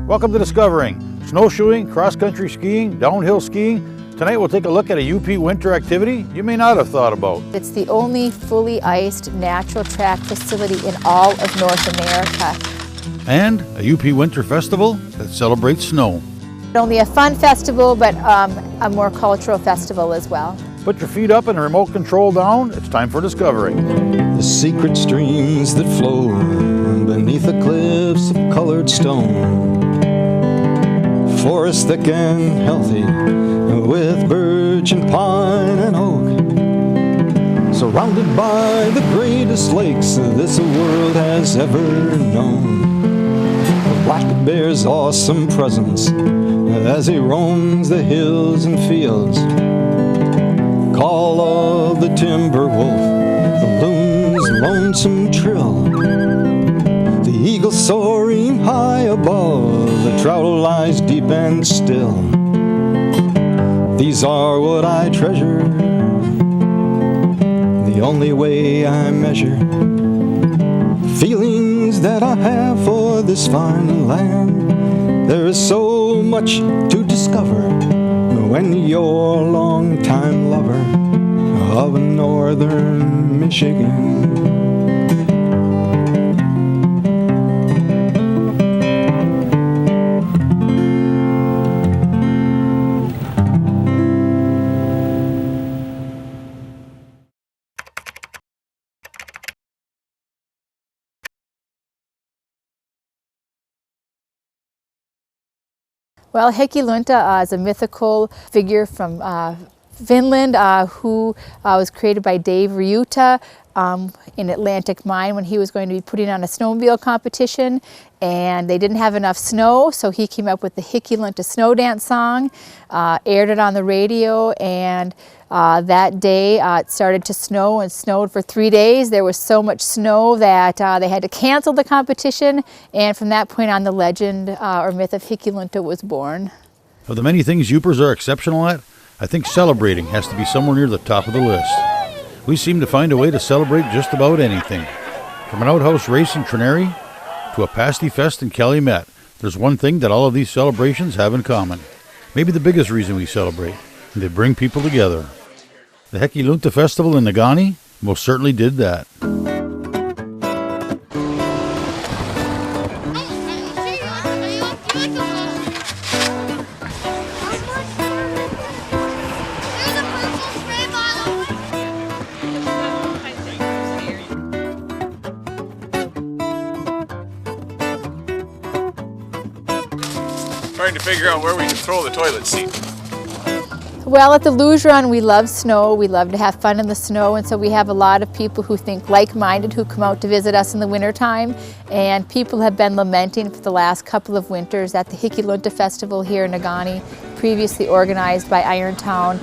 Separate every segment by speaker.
Speaker 1: Welcome to Discovering. Snowshoeing, cross-country skiing, downhill skiing. Tonight we'll take a look at a UP winter activity you may not have thought about.
Speaker 2: It's the only fully iced natural track facility in all of North America.
Speaker 1: And a UP winter festival that celebrates snow.
Speaker 2: Not only a fun festival, but a more cultural festival as well.
Speaker 1: Put your feet up and the remote control down. It's time for Discovering.
Speaker 3: The secret streams that flow beneath the cliffs of colored stone. Forest thick and healthy with birch and pine and oak. Surrounded by the greatest lakes this world has ever known. The black bear's awesome presence as he roams the hills and fields. Call of the timber wolf, the loon's lonesome trill. The eagle soaring high above, the trout lies deep and still. These are what I treasure, the only way I measure feelings that I have for this fine land. There is so much to discover when you're a long-time lover of northern Michigan.
Speaker 2: Well, Heikki Lunta is a mythical figure from Finland who was created by Dave Ryuta in Atlantic Mine when he was going to be putting on a snowmobile competition, and they didn't have enough snow, so he came up with the Heikki Lunta snow dance song, aired it on the radio, and that day it started to snow and snowed for 3 days. There was so much snow that they had to cancel the competition, and from that point on the legend or myth of Heikki Lunta was born.
Speaker 1: Of the many things Yoopers are exceptional at, I think celebrating has to be somewhere near the top of the list. We seem to find a way to celebrate just about anything. From an outhouse race in Trinary to a pasty fest in Calumet, there's one thing that all of these celebrations have in common. Maybe the biggest reason we celebrate. They bring people together. The Heikki Lunta Festival in Negaunee most certainly did that.
Speaker 4: Trying to figure out where we can throw the toilet seat.
Speaker 2: Well, at the Luge Run, we love snow. We love to have fun in the snow, and so we have a lot of people who think like-minded who come out to visit us in the wintertime. And people have been lamenting for the last couple of winters that the Heikki Lunta Festival here in Negaunee, previously organized by Irontown,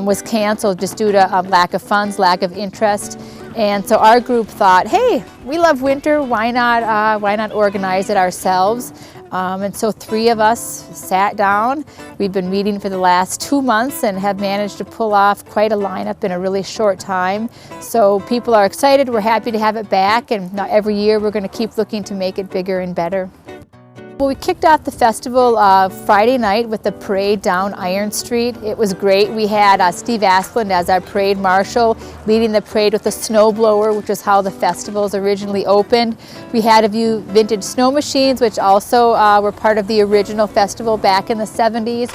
Speaker 2: was canceled just due to lack of funds, lack of interest. And so our group thought, hey, we love winter, why not organize it ourselves? And so 3 of us sat down. We've been meeting for the last 2 months and have managed to pull off quite a lineup in a really short time. So people are excited, we're happy to have it back, and every year we're going to keep looking to make it bigger and better. Well, we kicked off the festival Friday night with the parade down Iron Street. It was great. We had Steve Asplund as our parade marshal, leading the parade with a snowblower, which is how the festivals originally opened. We had a few vintage snow machines, which also were part of the original festival back in the 70s.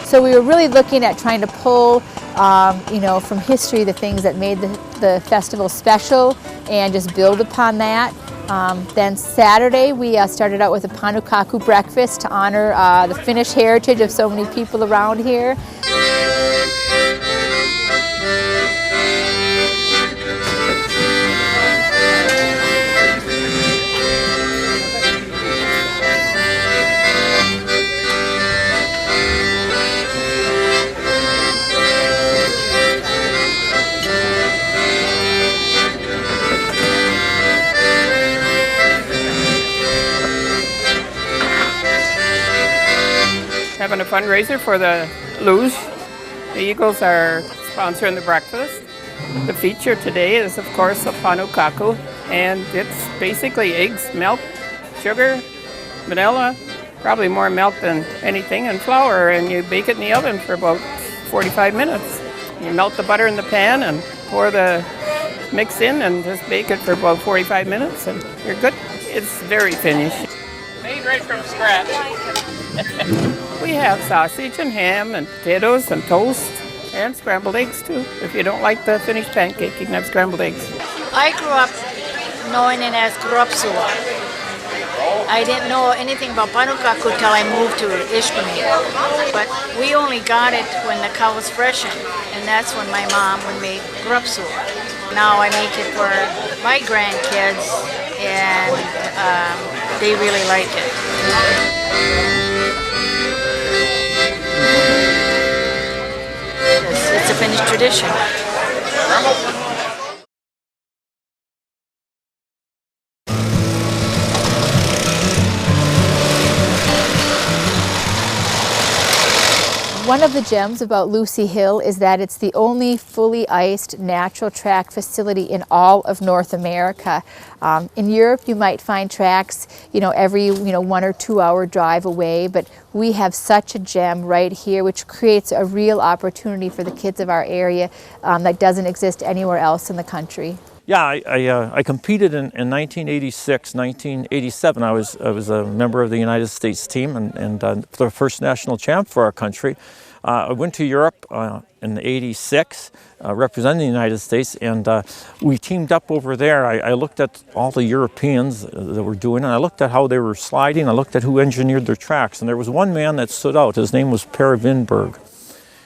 Speaker 2: So we were really looking at trying to pull from history the things that made the festival special and just build upon that. Then Saturday we started out with a panukaku breakfast to honor the Finnish heritage of so many people around here.
Speaker 5: Having a fundraiser for the Luge. The Eagles are sponsoring the breakfast. The feature today is, of course, a panukaku, and it's basically eggs, milk, sugar, vanilla, probably more milk than anything, and flour, and you bake it in the oven for about 45 minutes. You melt the butter in the pan and pour the mix in and just bake it for about 45 minutes, and you're good. It's very finished. Made right from scratch. We have sausage and ham and potatoes and toast and scrambled eggs too. If you don't like the finished pancake, you can have scrambled eggs.
Speaker 6: I grew up knowing it as grupsula. I didn't know anything about panukaku till I moved to Ishpeming. But we only got it when the cow was freshened, and that's when my mom would make grupsula. Now I make it for my grandkids, and they really like it. It's a Finnish tradition.
Speaker 2: One of the gems about Lucy Hill is that it's the only fully iced natural track facility in all of North America. In Europe, you might find tracks, every 1 or 2 hour drive away, but we have such a gem right here, which creates a real opportunity for the kids of our area that doesn't exist anywhere else in the country.
Speaker 7: Yeah, I competed in 1986, 1987. I was a member of the United States team and the first national champ for our country. I went to Europe in '86, representing the United States, and we teamed up over there. I looked at all the Europeans that were doing it, and I looked at how they were sliding. I looked at who engineered their tracks, and there was one man that stood out. His name was Per Winberg.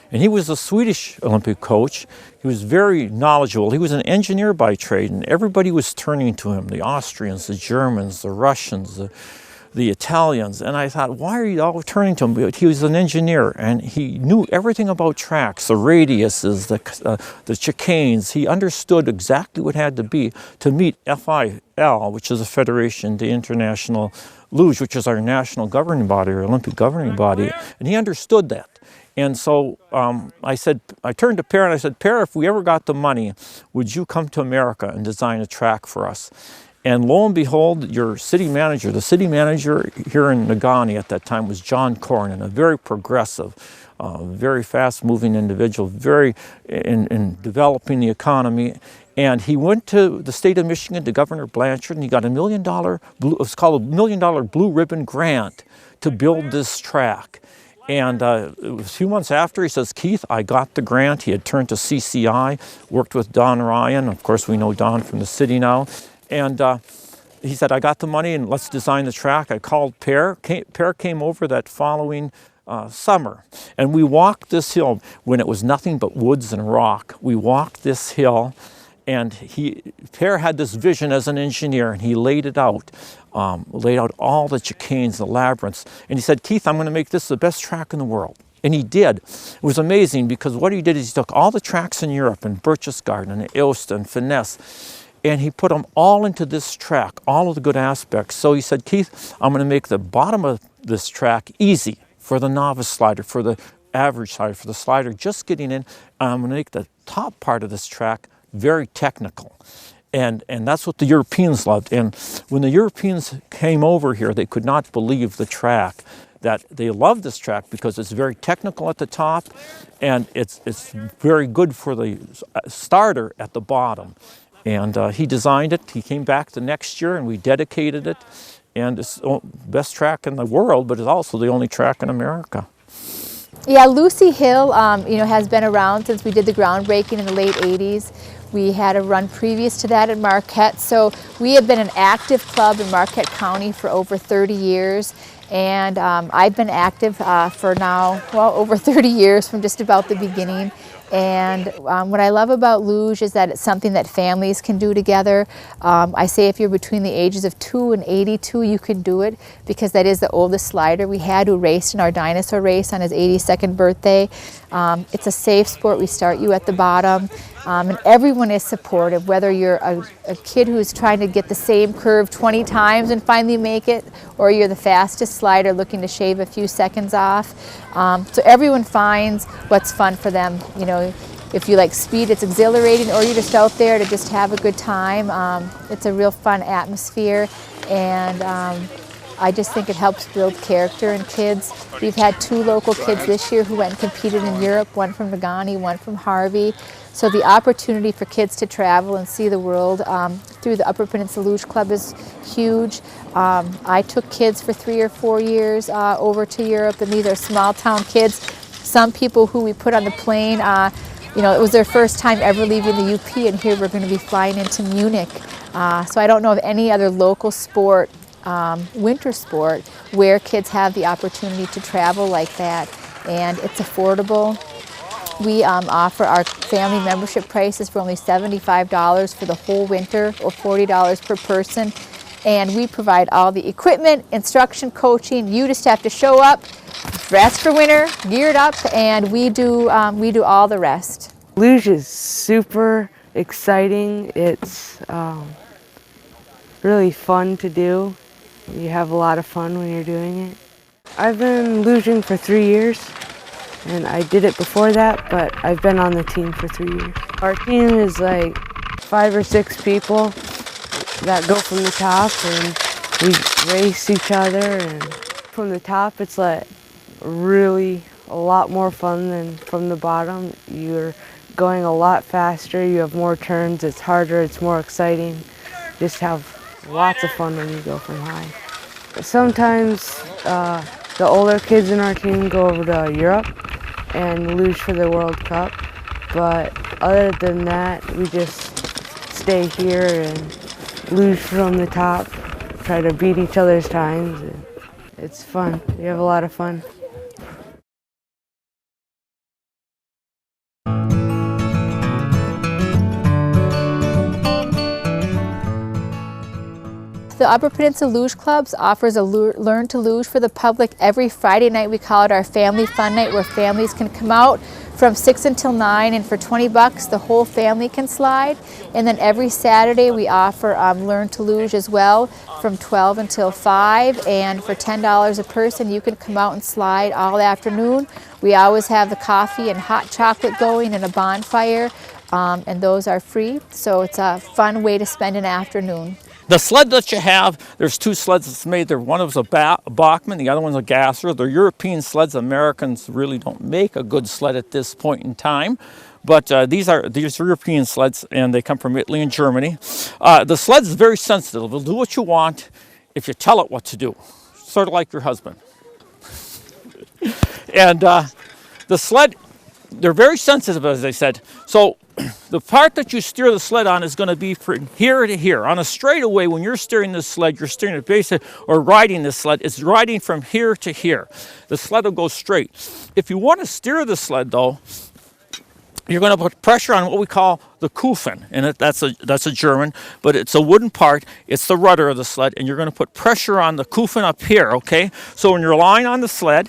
Speaker 7: And he was a Swedish Olympic coach. He was very knowledgeable. He was an engineer by trade, and everybody was turning to him, the Austrians, the Germans, the Russians, the Italians. And I thought, why are you all turning to him? But he was an engineer, and he knew everything about tracks, the radiuses, the chicanes. He understood exactly what had to be to meet FIL, which is a federation, the International Luge, which is our national governing body, or Olympic governing body. And he understood that. And so I turned to Per and I said, Per, if we ever got the money, would you come to America and design a track for us? And lo and behold, the city manager here in Negaunee at that time was John Cornyn, a very progressive, very fast-moving individual, very in developing the economy. And he went to the state of Michigan to Governor Blanchard, and he got $1 million, it was called $1 million Blue Ribbon Grant to build this track. And it was a few months after, he says, Keith, I got the grant. He had turned to CCI, worked with Don Ryan. Of course, we know Don from the city now. And he said, I got the money and let's design the track. I called Per. Per came over that following summer. And we walked this hill when it was nothing but woods and rock. We walked this hill, and Per had this vision as an engineer, and he laid it out. Laid out all the chicanes, the labyrinths, and he said, Keith, I'm going to make this the best track in the world. And he did. It was amazing because what he did is he took all the tracks in Europe, and Berchtesgaden and Aosta and Finesse, and he put them all into this track, all of the good aspects. So he said, Keith, I'm going to make the bottom of this track easy for the novice slider, for the average slider, for the slider just getting in. I'm going to make the top part of this track very technical. And that's what the Europeans loved. And when the Europeans came over here, they could not believe the track, that they loved this track because it's very technical at the top, and it's very good for the starter at the bottom. And he designed it. He came back the next year, and we dedicated it. And it's the best track in the world, but it's also the only track in America.
Speaker 2: Yeah, Lucy Hill, has been around since we did the groundbreaking in the late 80s. We had a run previous to that at Marquette, so we have been an active club in Marquette County for over 30 years, and I've been active for now, over 30 years from just about the beginning. And what I love about Luge is that it's something that families can do together. I say if you're between the ages of 2 and 82, you can do it, because that is the oldest slider we had, who raced in our dinosaur race on his 82nd birthday. It's a safe sport. We start you at the bottom. And everyone is supportive, whether you're a kid who's trying to get the same curve 20 times and finally make it, or you're the fastest slider looking to shave a few seconds off. So everyone finds what's fun for them. if you like speed, it's exhilarating, or you're just out there to just have a good time. It's a real fun atmosphere, and I just think it helps build character in kids. We've had 2 local kids this year who went and competed in Europe, one from Negaunee, one from Harvey. So the opportunity for kids to travel and see the world through the Upper Peninsula Luge Club is huge. I took kids for 3 or 4 years over to Europe, and these are small town kids. Some people who we put on the plane, you know, it was their first time ever leaving the UP, and here we're going to be flying into Munich. So I don't know of any other local sport, winter sport, where kids have the opportunity to travel like that, and it's affordable. We offer our family membership prices for only $75 for the whole winter, or $40 per person. And we provide all the equipment, instruction, coaching. You just have to show up, dressed for winter, geared up, and we do all the rest.
Speaker 8: Luge is super exciting. It's really fun to do. You have a lot of fun when you're doing it. I've been luging for 3 years. And I did it before that, but I've been on the team for 3 years. Our team is like 5 or 6 people that go from the top, and we race each other. And from the top, it's like really a lot more fun than from the bottom. You're going a lot faster, you have more turns, it's harder, it's more exciting. Just have lots of fun when you go from high. Sometimes the older kids in our team go over to Europe and luge for the World Cup, but other than that, we just stay here and luge from the top, try to beat each other's times. It's fun. We have a lot of fun.
Speaker 2: The Upper Peninsula Luge Clubs offers a Learn to Luge for the public every Friday night. We call it our Family Fun Night, where families can come out from 6 until 9, and for $20 the whole family can slide. And then every Saturday we offer Learn to Luge as well from 12 until 5, and for $10 a person you can come out and slide all afternoon. We always have the coffee and hot chocolate going and a bonfire, and those are free, so it's a fun way to spend an afternoon.
Speaker 7: The sled that you have, there's 2 sleds that's made there. One is a Bachmann, the other one's a Gasser. They're European sleds. Americans really don't make a good sled at this point in time. But these are European sleds, and they come from Italy and Germany. The sled is very sensitive. It'll do what you want if you tell it what to do. Sort of like your husband. And the sled, they're very sensitive, as I said. So the part that you steer the sled on is going to be from here to here. On a straightaway, when you're steering this sled, you're steering it basically, or riding this sled, it's riding from here to here. The sled will go straight. If you want to steer the sled, though, you're going to put pressure on what we call the Kufen, and that's a German, but it's a wooden part. It's the rudder of the sled, and you're going to put pressure on the Kufen up here, okay? So when you're lying on the sled,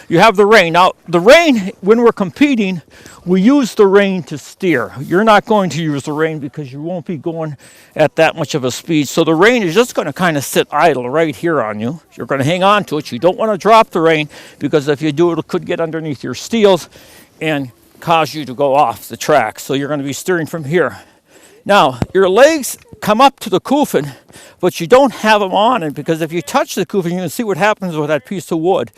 Speaker 7: you have the rein. Now, the rein, when we're competing, we use the rein to steer. You're not going to use the rein because you won't be going at that much of a speed. So the rein is just going to kind of sit idle right here on you. You're going to hang on to it. You don't want to drop the rein, because if you do, it could get underneath your steels and cause you to go off the track. So you're going to be steering from here. Now, your legs come up to the Kufen, but you don't have them on it, because if you touch the Kufen, you can see what happens with that piece of wood.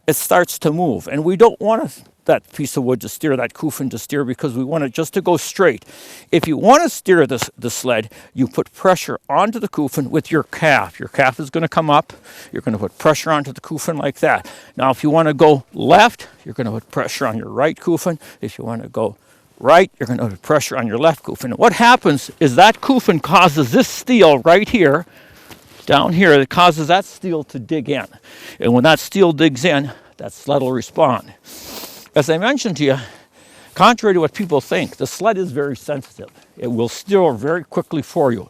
Speaker 7: It starts to move, and we don't want that piece of wood to steer, that Kufen to steer, because we want it just to go straight. If you want to steer the sled, you put pressure onto the Kufen with your calf. Your calf is going to come up. You're going to put pressure onto the Kufen like that. Now, if you want to go left, you're going to put pressure on your right Kufen. If you want to go right, you're going to put pressure on your left Kufen. And what happens is that Kufen causes this steel right here, down here, it causes that steel to dig in. And when that steel digs in, that sled will respond. As I mentioned to you, contrary to what people think, the sled is very sensitive. It will steer very quickly for you.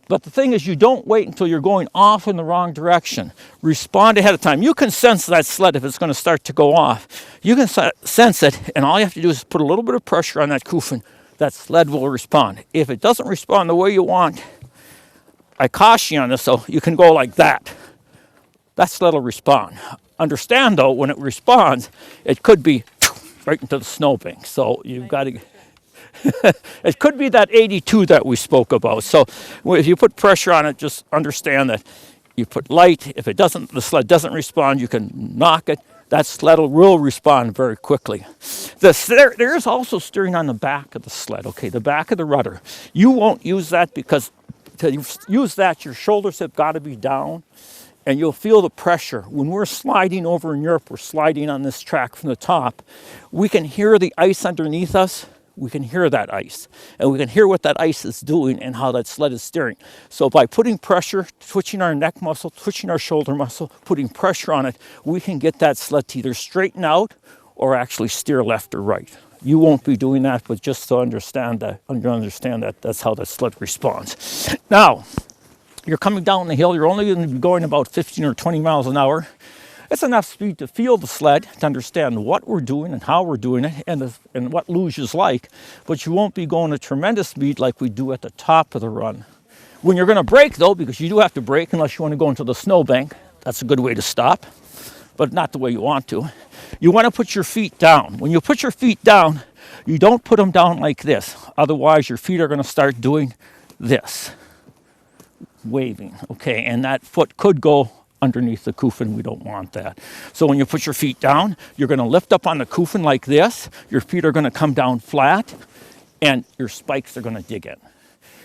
Speaker 7: But the thing is, you don't wait until you're going off in the wrong direction. Respond ahead of time. You can sense that sled if it's going to start to go off. You can sense it, and all you have to do is put a little bit of pressure on that Kufen. That sled will respond. If it doesn't respond the way you want, I caution you on this, so you can go like that. That sled will respond. Understand, though, when it responds, it could be right into the snowbank. So you've got to, it could be that 82 that we spoke about. So if you put pressure on it, just understand that you put light. If it doesn't, the sled doesn't respond, you can knock it. That sled will respond very quickly. There's also steering on the back of the sled, okay, the back of the rudder. You won't use that because to use that, your shoulders have got to be down and you'll feel the pressure. When we're sliding over in Europe, we're sliding on this track from the top, we can hear the ice underneath us. We can hear that ice, and we can hear what that ice is doing and how that sled is steering. So by putting pressure, twitching our neck muscle, twitching our shoulder muscle, putting pressure on it, we can get that sled to either straighten out or actually steer left or right. You won't be doing that, but just to understand that that's how the sled responds. Now, you're coming down the hill, you're only going to be going about 15 or 20 miles an hour. It's enough speed to feel the sled, to understand what we're doing and how we're doing it, and what luge is like, but you won't be going a tremendous speed like we do at the top of the run. When you're going to brake, though, because you do have to brake unless you want to go into the snowbank, that's a good way to stop, but not the way you want to. You want to put your feet down. When you put your feet down, you don't put them down like this. Otherwise, your feet are going to start doing this, waving, okay, and that foot could go underneath the kufen. We don't want that. So when you put your feet down, you're going to lift up on the kufen like this. Your feet are going to come down flat, and your spikes are going to dig in.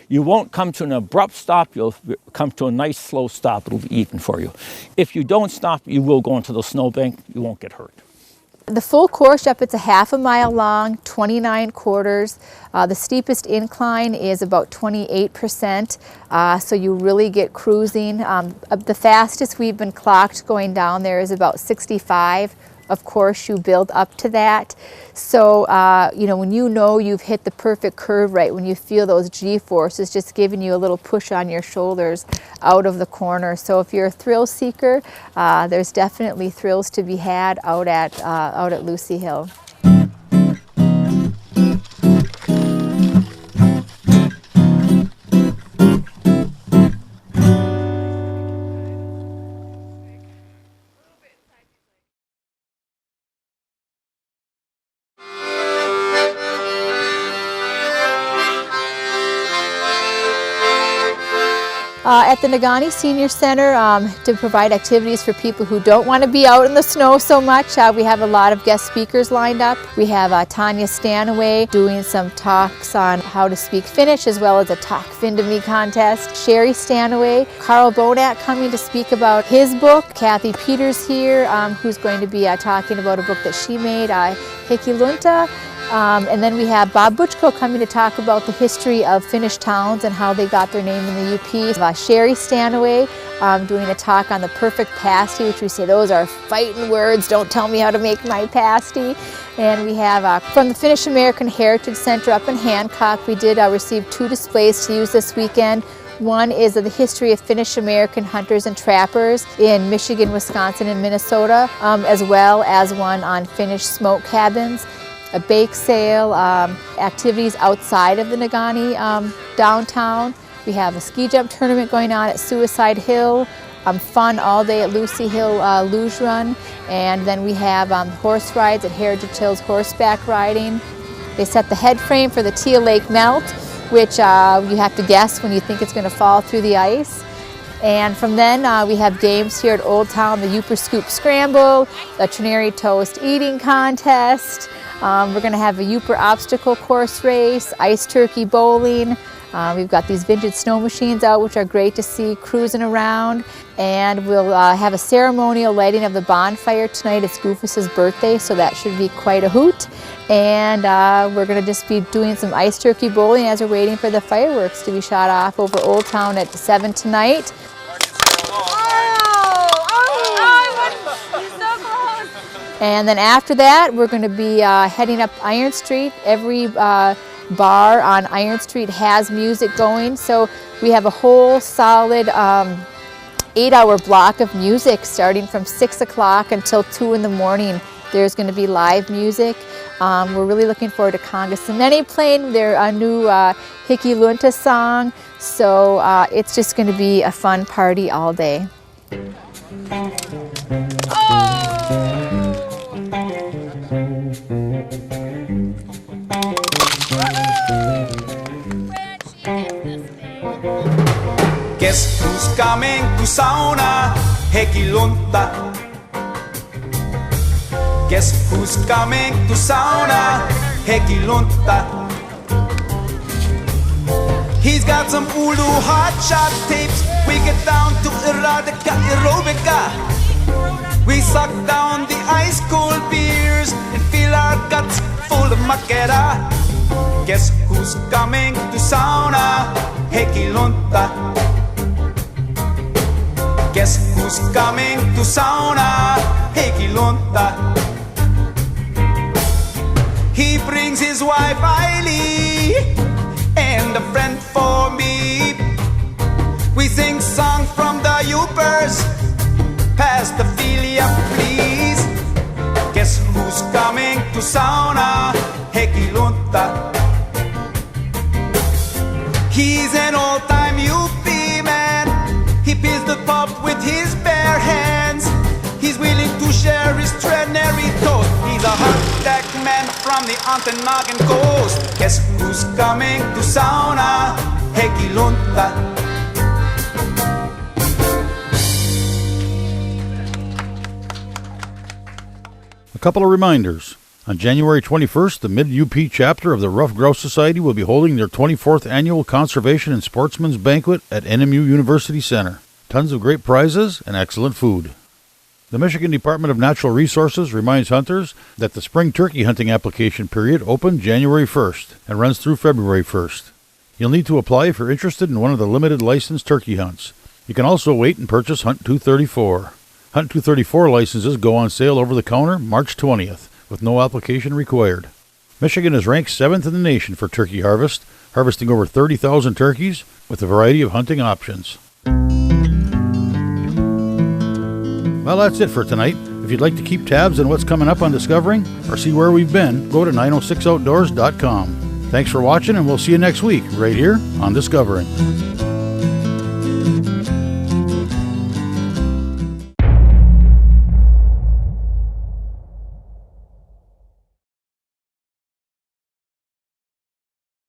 Speaker 7: You won't come to an abrupt stop. You'll come to a nice slow stop. It'll be even for you. If you don't stop, you will go into the snowbank. You won't get hurt.
Speaker 2: The full course up, it's a half a mile long, 29 quarters. The steepest incline is about 28%, so you really get cruising. The fastest we've been clocked going down there is about 65. Of course, you build up to that. So, when you know you've hit the perfect curve right, when you feel those G-forces just giving you a little push on your shoulders out of the corner. So if you're a thrill seeker, there's definitely thrills to be had out at Lucy Hill. At the Negaunee Senior Center, to provide activities for people who don't want to be out in the snow so much, we have a lot of guest speakers lined up. We have Tanya Stanaway doing some talks on how to speak Finnish, as well as a Talk Fin to Me contest. Sherry Stanaway, Carl Bonack coming to speak about his book. Kathy Peters here, who's going to be talking about a book that she made. Heikki Lunta. And then we have Bob Butchko coming to talk about the history of Finnish towns and how they got their name in the UP. Sherry Stanaway doing a talk on the perfect pasty, which we say those are fighting words, don't tell me how to make my pasty. And we have from the Finnish American Heritage Center up in Hancock, we did receive 2 displays to use this weekend. One is of the history of Finnish American hunters and trappers in Michigan, Wisconsin, and Minnesota, as well as one on Finnish smoke cabins. A bake sale, activities outside of the Negaunee downtown. We have a ski jump tournament going on at Suicide Hill, fun all day at Lucy Hill Luge Run, and then we have horse rides at Heritage Hills horseback riding. They set the head frame for the Teal Lake Melt, which you have to guess when you think it's going to fall through the ice. And from then we have games here at Old Town, the Yooper Scoop Scramble, the Trinary Toast Eating Contest. We're going to have a Yooper obstacle course race, ice turkey bowling. We've got these vintage snow machines out, which are great to see cruising around. And we'll have a ceremonial lighting of the bonfire tonight. It's Goofus's birthday, so that should be quite a hoot. And we're going to just be doing some ice turkey bowling as we're waiting for the fireworks to be shot off over Old Town at 7 tonight. And then after that, we're going to be heading up Iron Street. Every bar on Iron Street has music going, so we have a whole solid 8-hour block of music starting from 6 o'clock until 2 in the morning. There's going to be live music. We're really looking forward to Congasamene playing their new Heikki Lunta song, so it's just going to be a fun party all day.
Speaker 9: Guess who's coming to sauna? Heikki Lunta. Guess who's coming to sauna? Heikki Lunta. He's got some Ulu hot shot tapes. We get down to erotica, aerobica. We suck down the ice cold beers and fill our guts full of makera. Guess who's coming to sauna? Heikki Lunta. Guess who's coming to sauna? Heikki Lunta. He brings his wife Eily and a friend for me. We sing songs from the Upers, pass the Philia, please. Guess who's coming to sauna? Heikki Lunta. He's an old-time UP man. He peels the pulp with his bare hands. He's willing to share his ternary toast. He's a hot deck man from the Ontonagon coast. Guess who's coming to sauna? Heikki Lunta.
Speaker 1: A couple of reminders. On January 21st, the Mid-UP chapter of the Rough Grouse Society will be holding their 24th annual Conservation and Sportsman's Banquet at NMU University Center. Tons of great prizes and excellent food. The Michigan Department of Natural Resources reminds hunters that the spring turkey hunting application period opened January 1st and runs through February 1st. You'll need to apply if you're interested in one of the limited licensed turkey hunts. You can also wait and purchase Hunt 234. Hunt 234 licenses go on sale over the counter March 20th, with no application required. Michigan is ranked 7th in the nation for turkey harvest, harvesting over 30,000 turkeys with a variety of hunting options. Well, that's it for tonight. If you'd like to keep tabs on what's coming up on Discovering or see where we've been, go to 906outdoors.com. Thanks for watching, and we'll see you next week right here on Discovering.